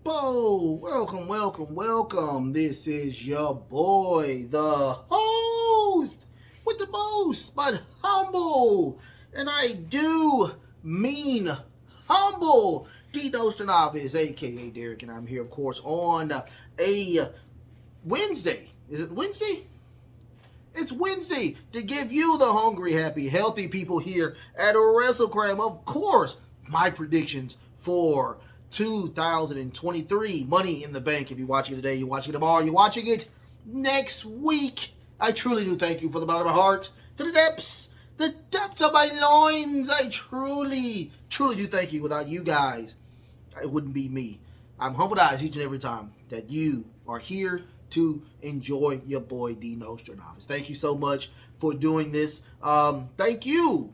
Welcome, welcome, welcome. This is your boy, the host with the most, but humble. And I do mean humble. The Nastranovice, aka Derek, and I'm here, of course, on a Wednesday. Is it Wednesday? It's Wednesday to give you the hungry, happy, healthy people here at WrestleCram. Of course, my predictions for 2023 Money in the Bank. If you're watching it today, you're watching it tomorrow, you're watching it next week. I truly do thank you from the bottom of my heart to the depths of my loins. I truly do thank you. Without you guys, it wouldn't be me. I'm humbled eyes each and every time that you are here to enjoy your boy D Nostradamus. Thank you so much for doing this. Thank you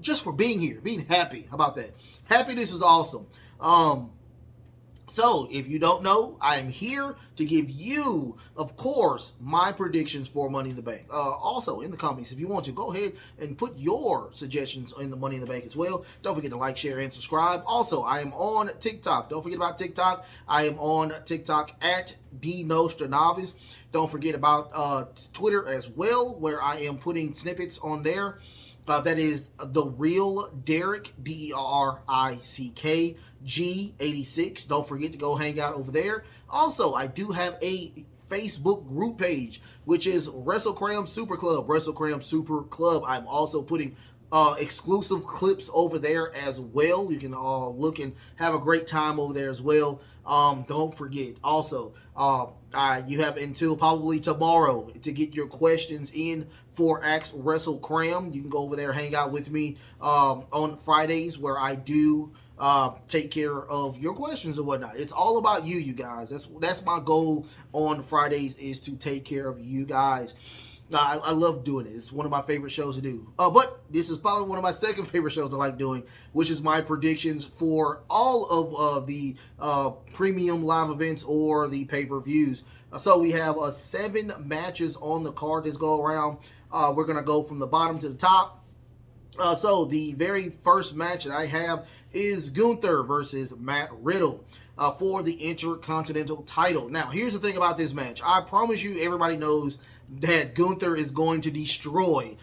just for being here, being happy. How about that? Happiness is awesome. So, if you don't know, I am here to give you, of course, my predictions for Money in the Bank. Also, in the comments, if you want to, go ahead and put your suggestions in the Money in the Bank as well. Don't forget to like, share, and subscribe. Also, I am on TikTok. Don't forget about TikTok. I am on TikTok at DNostranovice. Don't forget about Twitter as well, where I am putting snippets on there. That is the real Derek, DERICK G86. Don't forget to go hang out over there. Also, I do have a Facebook group page, which is WrestleCram Super Club. WrestleCram Super Club. I'm also putting exclusive clips over there as well. You can all look and have a great time over there as well. Don't forget also, you have until probably tomorrow to get your questions in for Ask WrestleCram. You can go over there, hang out with me on Fridays, where I do take care of your questions and whatnot. It's all about you guys. That's my goal on Fridays, is to take care of you guys. I love doing it. It's one of my favorite shows to do. But this is probably one of my second favorite shows I like doing, which is my predictions for all of the premium live events or the pay-per-views. So we have 7 matches on the card this go around. We're going to go from the bottom to the top. So the very first match that I have is Gunther versus Matt Riddle for the Intercontinental title. Now, here's the thing about this match. I promise you, everybody knows that Gunther is going to destroy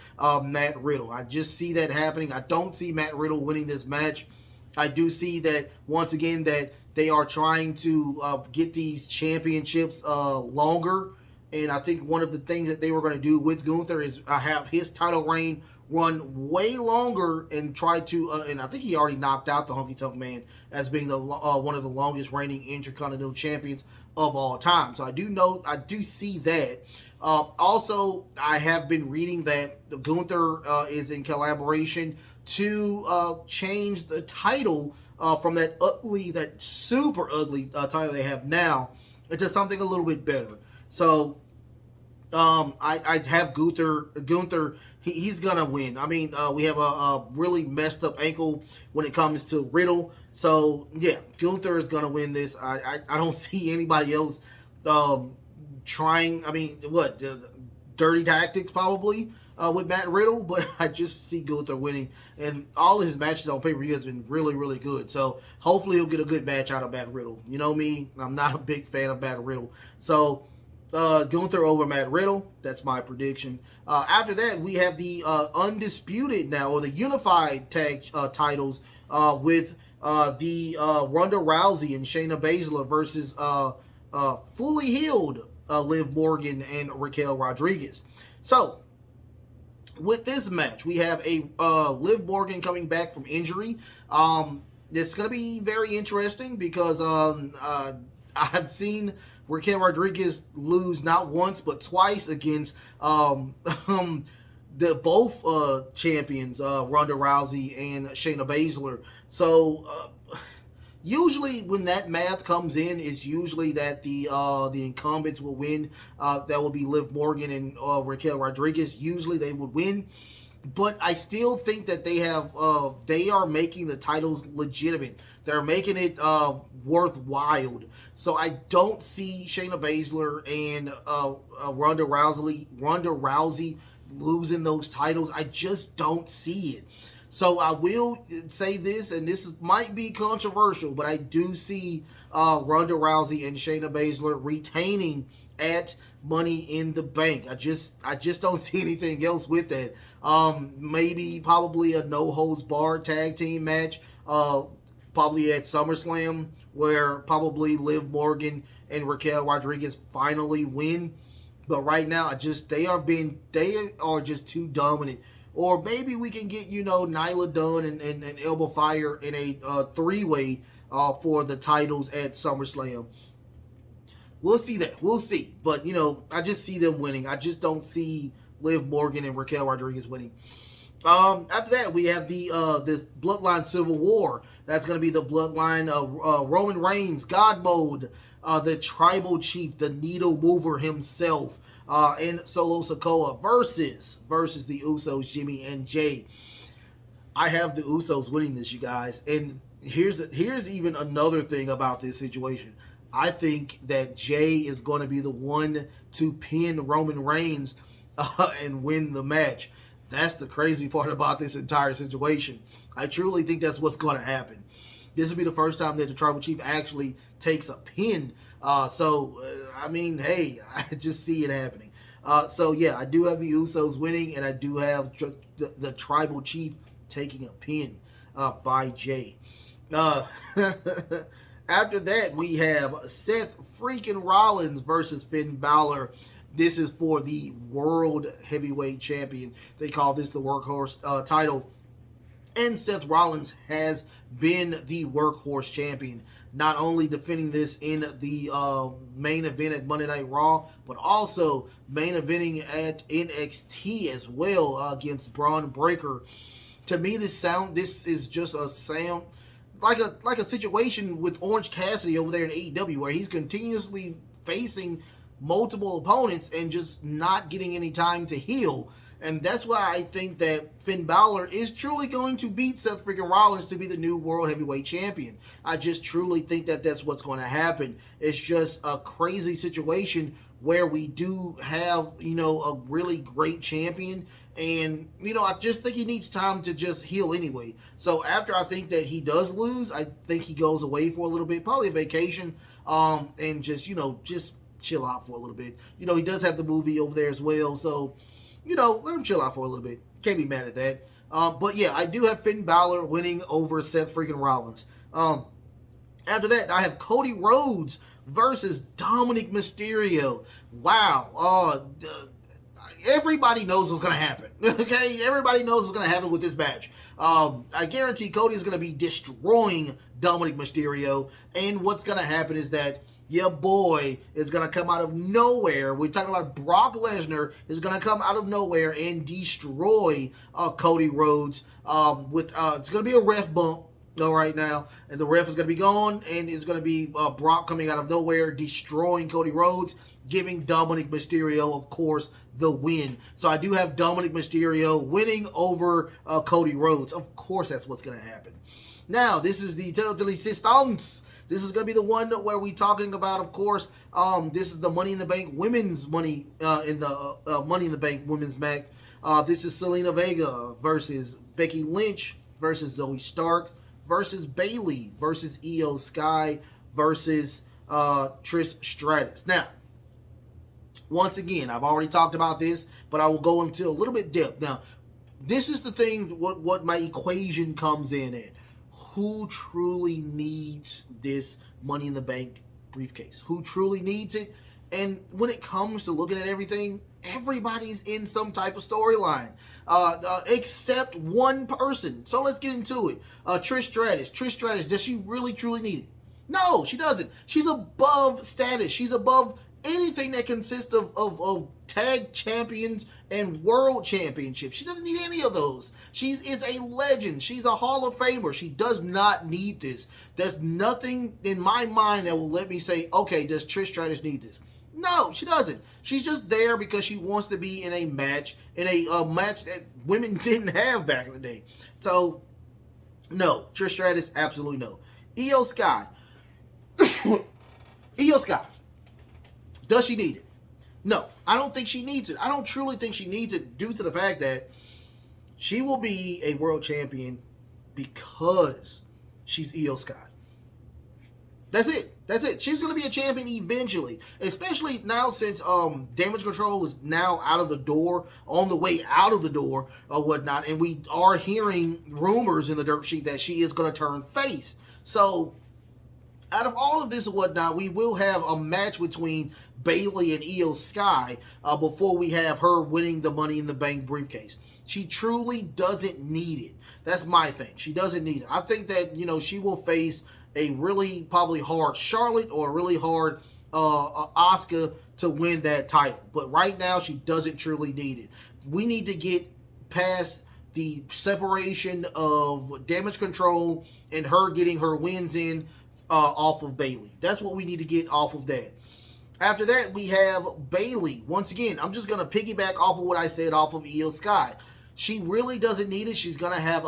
Matt Riddle. I just see that happening. I don't see Matt Riddle winning this match. I do see that, once again, that they are trying to get these championships longer. And I think one of the things that they were going to do with Gunther is have his title reign run way longer and try to, and I think he already knocked out the Honky Tonk Man as being the one of the longest reigning Intercontinental champions of all time. So I do see that. Also, I have been reading that Gunther is in collaboration to change the title from that super ugly title they have now into something a little bit better. So I have Gunther. He's gonna win. I mean, we have a really messed up ankle when it comes to Riddle. So yeah, Gunther is gonna win this. I don't see anybody else trying. I mean, what dirty tactics probably with Matt Riddle, but I just see Gunther winning. And all of his matches on pay-per-view has been really, really good. So hopefully he'll get a good match out of Matt Riddle. You know me, I'm not a big fan of Matt Riddle. So Gunther over Matt Riddle. That's my prediction. After that, we have the undisputed now, or the unified tag titles with the Ronda Rousey and Shayna Baszler versus fully healed Liv Morgan and Raquel Rodriguez. So, with this match, we have a Liv Morgan coming back from injury. It's going to be very interesting because I've seen Raquel Rodriguez lose not once but twice against the both champions, Ronda Rousey and Shayna Baszler. So usually when that math comes in, it's usually that the incumbents will win. That will be Liv Morgan and Raquel Rodriguez. Usually they would win. But I still think that they are making the titles legitimate. They're making it worthwhile. So I don't see Shayna Baszler and Ronda Rousey losing those titles. I just don't see it. So I will say this, and might be controversial, but I do see Ronda Rousey and Shayna Baszler retaining at Money in the Bank. I just don't see anything else with that. Maybe probably a no holds barred tag team match. Probably at SummerSlam, where probably Liv Morgan and Raquel Rodriguez finally win. But right now, they are just too dominant. Or maybe we can get, Nyla Dunn and Elba Fire in a three-way for the titles at SummerSlam. We'll see that. We'll see. But, I just see them winning. I just don't see Liv Morgan and Raquel Rodriguez winning. After that, we have the Bloodline Civil War. That's going to be the Bloodline Roman Reigns, God Mode, the Tribal Chief, the Needle Mover himself, and Solo Sikoa versus the Usos, Jimmy and Jay. I have the Usos winning this, you guys. And here's even another thing about this situation. I think that Jay is going to be the one to pin Roman Reigns and win the match. That's the crazy part about this entire situation. I truly think that's what's going to happen. This will be the first time that the Tribal Chief actually takes a pin. I mean, hey, I just see it happening. I do have the Usos winning, and I do have the Tribal Chief taking a pin by Jay. After that, we have Seth freaking Rollins versus Finn Balor. This is for the World Heavyweight Champion. They call this the Workhorse title. And Seth Rollins has been the Workhorse Champion. Not only defending this in the main event at Monday Night Raw, but also main eventing at NXT as well against Braun Breaker. To me, this is just a sound like a situation with Orange Cassidy over there in AEW, where he's continuously facing multiple opponents and just not getting any time to heal. And that's why I think that Finn Balor is truly going to beat Seth freaking Rollins to be the new World Heavyweight Champion. I just truly think that that's what's going to happen. It's just a crazy situation where we do have, a really great champion. And, I just think he needs time to just heal anyway. So after I think that he does lose, I think he goes away for a little bit, probably a vacation, and just chill out for a little bit. He does have the movie over there as well. So, let him chill out for a little bit. Can't be mad at that. But yeah, I do have Finn Balor winning over Seth freaking Rollins. After that, I have Cody Rhodes versus Dominic Mysterio. Wow. Everybody knows what's going to happen. Okay? Everybody knows what's going to happen with this match. I guarantee Cody is going to be destroying Dominic Mysterio. And what's going to happen is that your boy is going to come out of nowhere. We're talking about Brock Lesnar is going to come out of nowhere and destroy Cody Rhodes. It's going to be a ref bump right now. And the ref is going to be gone. And it's going to be Brock coming out of nowhere, destroying Cody Rhodes, giving Dominic Mysterio, of course, the win. So I do have Dominic Mysterio winning over Cody Rhodes. Of course, that's what's going to happen. Now, this is the Resistance. This is going to be the one where we're talking about, of course, this is the Money in the Bank women's Money in the Money in the Bank women's match. This is Selena Vega versus Becky Lynch versus Zoe Stark versus Bayley versus Io Sky versus Trish Stratus. Now, once again, I've already talked about this, but I will go into a little bit depth. Now, this is the thing, what my equation comes in at. Who truly needs this Money in the Bank briefcase? Who truly needs it? And when it comes to looking at everything, everybody's in some type of storyline, except one person. So let's get into it. Trish Stratus. Trish Stratus, does she really truly need it? No, she doesn't. She's above status. She's above anything that consists of tag champions and world championships. She doesn't need any of those. She is a legend. She's a Hall of Famer. She does not need this. There's nothing in my mind that will let me say, okay, does Trish Stratus need this? No, she doesn't. She's just there because she wants to be in a match, match that women didn't have back in the day. So, no. Trish Stratus, absolutely no. Io Sky. Io Sky. Does she need it? No, I don't think she needs it. I don't truly think she needs it due to the fact that She will be a world champion because she's Io Sky. That's it. That's it. She's going to be a champion eventually, especially now since Damage Control is now out of the door, on the way out of the door or whatnot, and we are hearing rumors in the dirt sheet that she is going to turn face. So, out of all of this and whatnot, we will have a match between Bayley and Io Sky before we have her winning the Money in the Bank briefcase. She truly doesn't need it. That's my thing. She doesn't need it. I think that, she will face a really probably hard Charlotte or a really hard Asuka to win that title. But right now, she doesn't truly need it. We need to get past the separation of Damage Control and her getting her wins in off of Bayley. That's what we need to get off of that. After that, we have Bayley. Once again, I'm just going to piggyback off of what I said off of Io Sky. She really doesn't need it. She's going to have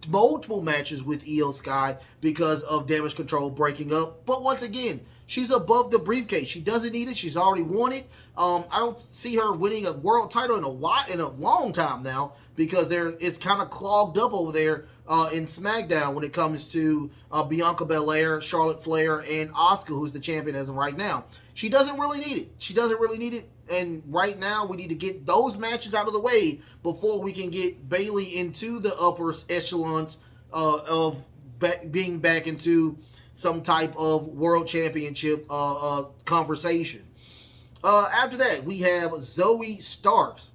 multiple matches with Io Sky because of Damage Control breaking up. But once again, she's above the briefcase. She doesn't need it. She's already won it. I don't see her winning a world title in a long time now because it's kind of clogged up over there in SmackDown when it comes to Bianca Belair, Charlotte Flair, and Asuka, who's the champion as of right now. She doesn't really need it. She doesn't really need it. And right now, we need to get those matches out of the way before we can get Bayley into the upper echelons of being back into some type of world championship conversation. After that, we have Zoe Starks.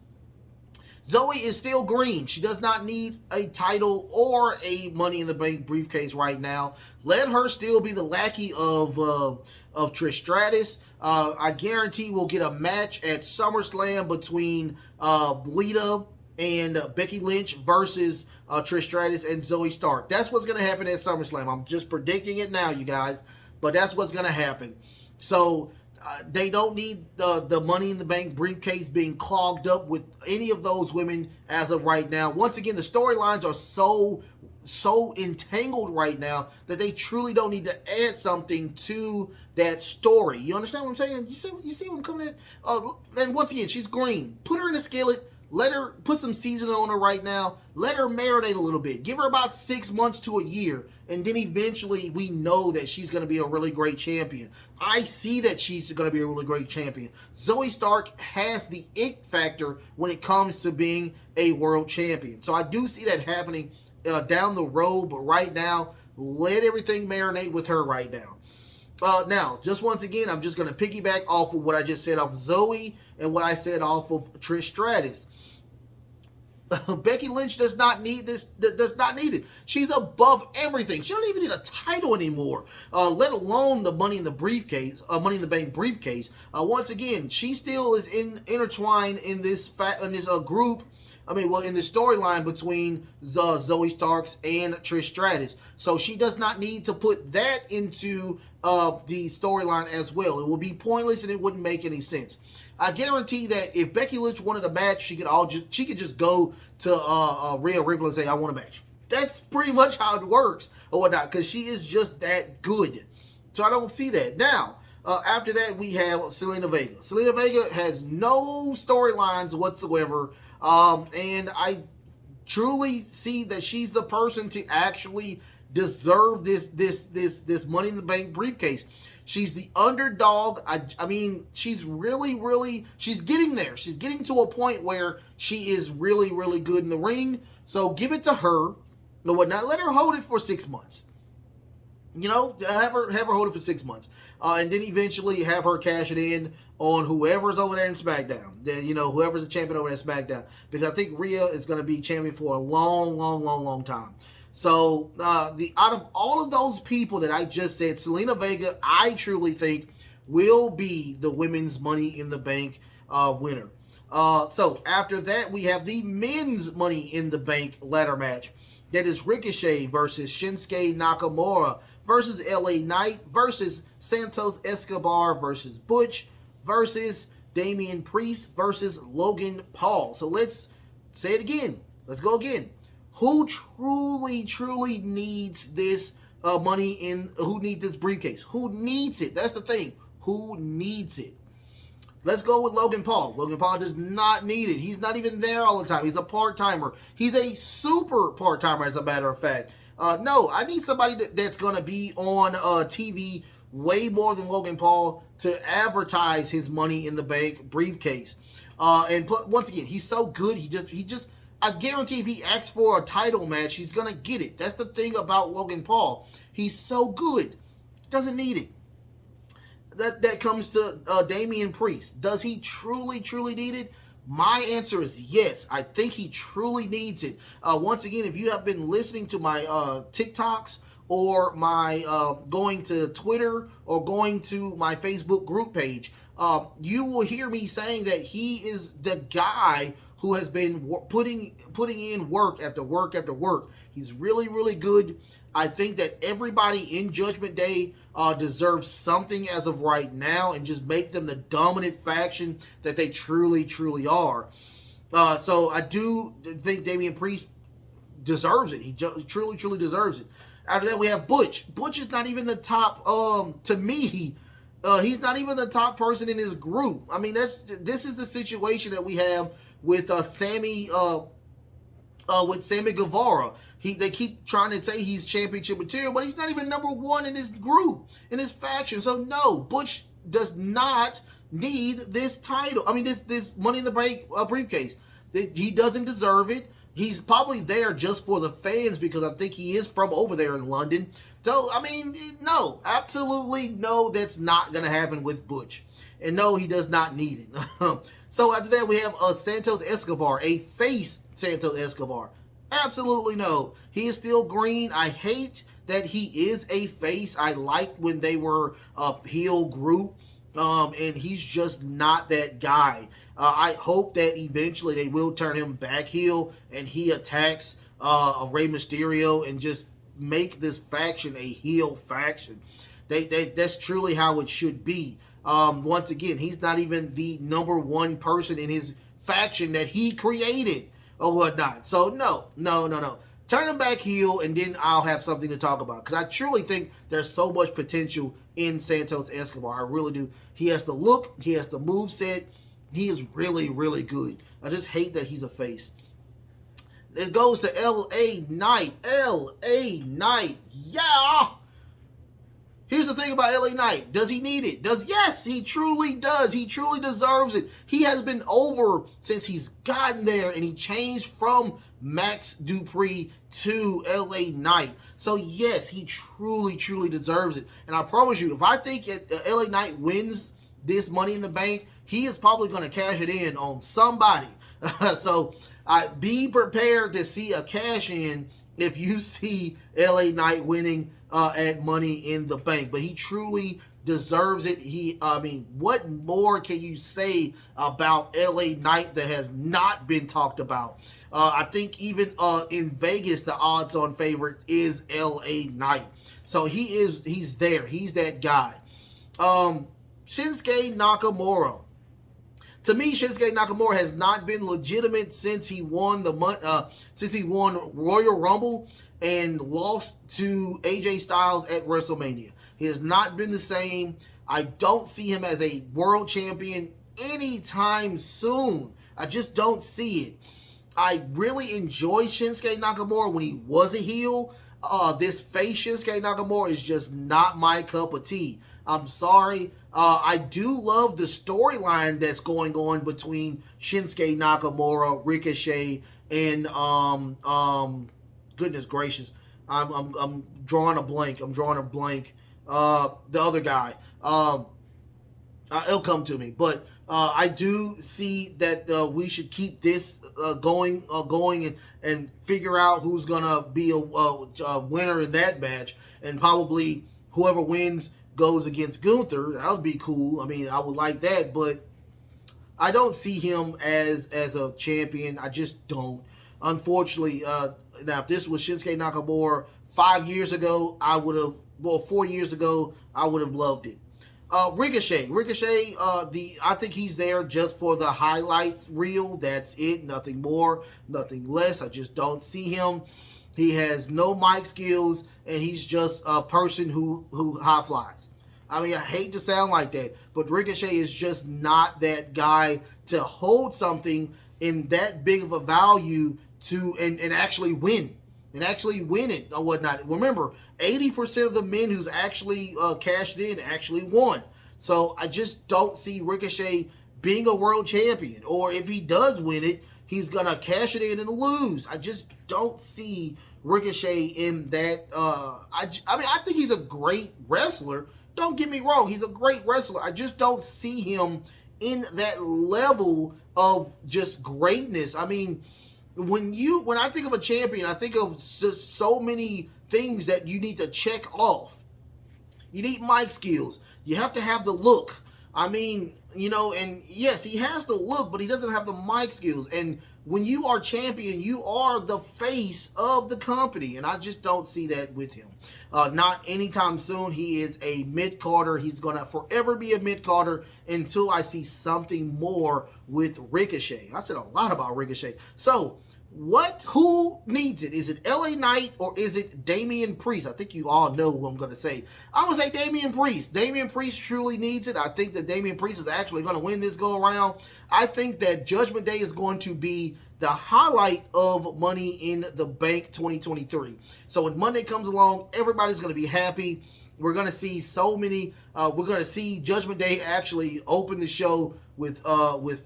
Zoe is still green. She does not need a title or a Money in the Bank briefcase right now. Let her still be the lackey of Trish Stratus. I guarantee we'll get a match at SummerSlam between Lita and Becky Lynch versus Trish Stratus and Zoe Stark. That's what's going to happen at SummerSlam. I'm just predicting it now, you guys. But that's what's going to happen. So they don't need the Money in the Bank briefcase being clogged up with any of those women as of right now. Once again, the storylines are so entangled right now that they truly don't need to add something to that story. You understand what I'm saying? You see what I'm coming at? And once again, she's green. Put her in a skillet. Let her put some seasoning on her right now. Let her marinate a little bit. Give her about 6 months to a year. And then eventually we know that she's going to be a really great champion. I see that she's going to be a really great champion. Zoe Stark has the it factor when it comes to being a world champion. So I do see that happening down the road. But right now, let everything marinate with her right now. Now, just once again, I'm just going to piggyback off of what I just said off Zoe and what I said off of Trish Stratus. Becky Lynch does not need this. Does not need it. She's above everything. She don't even need a title anymore. Let alone the Money in the briefcase, Money in the Bank briefcase. Once again, she still is intertwined in this group. In the storyline between Zoe Starks and Trish Stratus. So she does not need to put that into the storyline as well. It would be pointless and it wouldn't make any sense. I guarantee that if Becky Lynch wanted a match, she could just go to Rhea Ripley and say, "I want a match." That's pretty much how it works or whatnot, because she is just that good. So I don't see that. Now, after that, we have Zelina Vega. Zelina Vega has no storylines whatsoever. And I truly see that she's the person to actually deserve this Money in the Bank briefcase. She's the underdog. I mean, she's she's getting there. She's getting to a point where she is really, really good in the ring. So give it to her. No, whatnot. Let her hold it for 6 months. Have her hold it for 6 months. And then eventually have her cash it in on whoever's over there in SmackDown. Whoever's the champion over there in SmackDown. Because I think Rhea is going to be champion for a long time. So, out of all of those people that I just said, Zelina Vega, I truly think, will be the women's Money in the Bank winner. So, after that, we have the men's Money in the Bank ladder match. That is Ricochet versus Shinsuke Nakamura versus LA Knight versus Santos Escobar versus Butch versus Damian Priest versus Logan Paul. So, let's say it again. Let's go again. Who truly needs this who needs this briefcase? Who needs it? That's the thing. Who needs it? Let's go with Logan Paul. Logan Paul does not need it. He's not even there all the time. He's a part-timer. He's a super part-timer, as a matter of fact. No, I need somebody that's going to be on TV way more than Logan Paul to advertise his Money in the Bank briefcase. Once again, he's so good. He just. I guarantee if he asks for a title match, he's going to get it. That's the thing about Logan Paul. He's so good. Doesn't need it. That comes to Damian Priest. Does he truly need it? My answer is yes. I think he truly needs it. Once again, if you have been listening to my TikToks or my going to Twitter or going to my Facebook group page, you will hear me saying that he is the guy who has been putting in work after work after work. He's really good. I think that everybody in Judgment Day deserves something as of right now, and just make them the dominant faction that they truly are. So I do think Damian Priest deserves it. He truly deserves it. After that, we have Butch. Butch is not even the top, to me, he's not even the top person in his group. I mean, this is the situation that we have with Sammy Guevara. They keep trying to say he's championship material, but he's not even number one in his group, in his faction. So no, Butch does not need this title. I mean, this Money in the Bank briefcase. He doesn't deserve it. He's probably there just for the fans because I think he is from over there in London. So, I mean, no, absolutely no, that's not going to happen with Butch. And no, he does not need it. So after that, we have Santos Escobar, a face Santos Escobar. Absolutely no. He is still green. I hate that he is a face. I liked when they were a heel group, and he's just not that guy. I hope that eventually they will turn him back heel and he attacks Rey Mysterio and just make this faction a heel faction. That's truly how it should be. Once again, he's not even the number one person in his faction that he created or whatnot. So no. Turn him back heel, and then I'll have something to talk about. Because I truly think there's so much potential in Santos Escobar. I really do. He has the look. He has the moveset. He is really good. I just hate that he's a face. It goes to LA Knight. LA Knight. Yeah! Here's the thing about LA Knight. Does he need it? Yes, he truly does. He truly deserves it. He has been over since he's gotten there, and he changed from Max Dupree to LA Knight. So yes, he truly deserves it. And I promise you, if I think LA Knight wins this Money in the Bank, he is probably going to cash it in on somebody. So be prepared to see a cash in if you see LA Knight winning at Money in the Bank. But he truly deserves it. I mean, what more can you say about LA Knight that has not been talked about? I think even in Vegas, the odds-on favorite is LA Knight. So he's there. He's that guy. Shinsuke Nakamura. To me, Shinsuke Nakamura has not been legitimate since he won Royal Rumble and lost to AJ Styles at WrestleMania. He has not been the same. I don't see him as a world champion anytime soon. I just don't see it. I really enjoyed Shinsuke Nakamura when he was a heel. This face Shinsuke Nakamura is just not my cup of tea. I'm sorry. I do love the storyline that's going on between Shinsuke Nakamura, Ricochet, and goodness gracious, I'm drawing a blank. The other guy. It'll come to me, but I do see that we should keep this going and figure out who's gonna be a winner in that match, and probably whoever wins goes against Gunther. That would be cool. I mean, I would like that, but I don't see him as a champion. I just don't. Unfortunately, now if this was Shinsuke Nakamura 5 years ago, 4 years ago, I would have loved it. Ricochet, I think he's there just for the highlight reel. That's it. Nothing more, nothing less. I just don't see him. He has no mic skills, and he's just a person who high flies. I mean, I hate to sound like that, but Ricochet is just not that guy to hold something in that big of a value to and actually win. And actually win it or whatnot. Remember, 80% of the men who's actually cashed in actually won. So I just don't see Ricochet being a world champion. Or if he does win it, he's going to cash it in and lose. I just don't see Ricochet in that. I mean, I think he's a great wrestler. Don't get me wrong. He's a great wrestler. I just don't see him in that level of just greatness. I mean, when I think of a champion, I think of just so many things that you need to check off. You need mic skills. You have to have the look. I mean, and yes, he has the look, but he doesn't have the mic skills. And when you are champion, you are the face of the company. And I just don't see that with him. Not anytime soon. He is a mid-carder. He's going to forever be a mid-carder until I see something more with Ricochet. I said a lot about Ricochet. So, who needs it? Is it LA Knight or is it Damian Priest? I think you all know who I'm going to say. I'm going to say Damian Priest. Damian Priest truly needs it. I think that Damian Priest is actually going to win this go around. I think that Judgment Day is going to be the highlight of Money in the Bank 2023. So when Monday comes along, everybody's going to be happy. We're going to see so many. We're going to see Judgment Day actually open the show with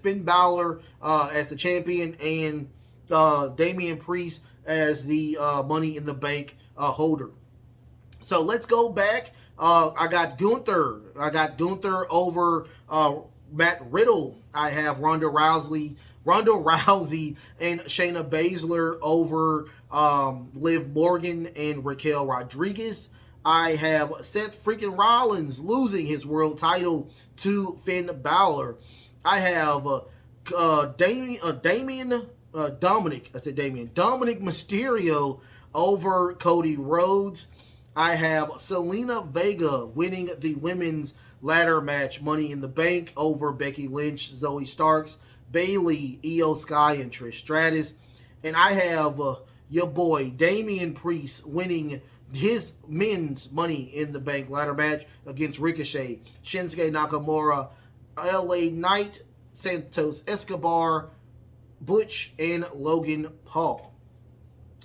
Finn Balor as the champion and Damian Priest as the Money in the Bank holder. So let's go back. I got Gunther over Matt Riddle. I have Ronda Rousey and Shayna Baszler over Liv Morgan and Raquel Rodriguez. I have Seth freaking Rollins losing his world title to Finn Balor. I have Dominic Mysterio over Cody Rhodes. I have Selena Vega winning the women's ladder match Money in the Bank over Becky Lynch, Zoe Starks, Bayley, Io Sky, and Trish Stratus. And I have your boy Damian Priest winning his men's Money in the Bank ladder match against Ricochet, Shinsuke Nakamura, LA Knight, Santos Escobar, Butch, and Logan Paul.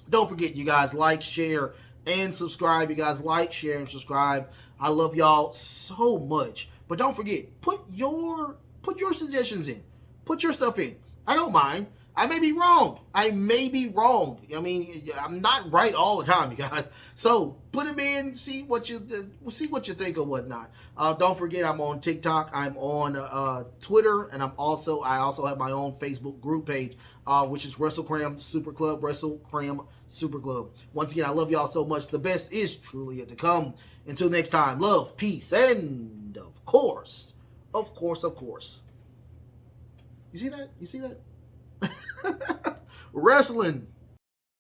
Don't forget, you guys, like, share, and subscribe. You guys like, share, and subscribe. I love y'all so much. But don't forget, put your suggestions in. Put your stuff in. I don't mind. I may be wrong. I mean, I'm not right all the time, you guys. So put them in. See what you think or whatnot. Don't forget, I'm on TikTok. I'm on Twitter, and I also have my own Facebook group page, which is WrestleCram Super Club. WrestleCram Super Club. Once again, I love y'all so much. The best is truly yet to come. Until next time, love, peace, and of course. You see that? Wrestling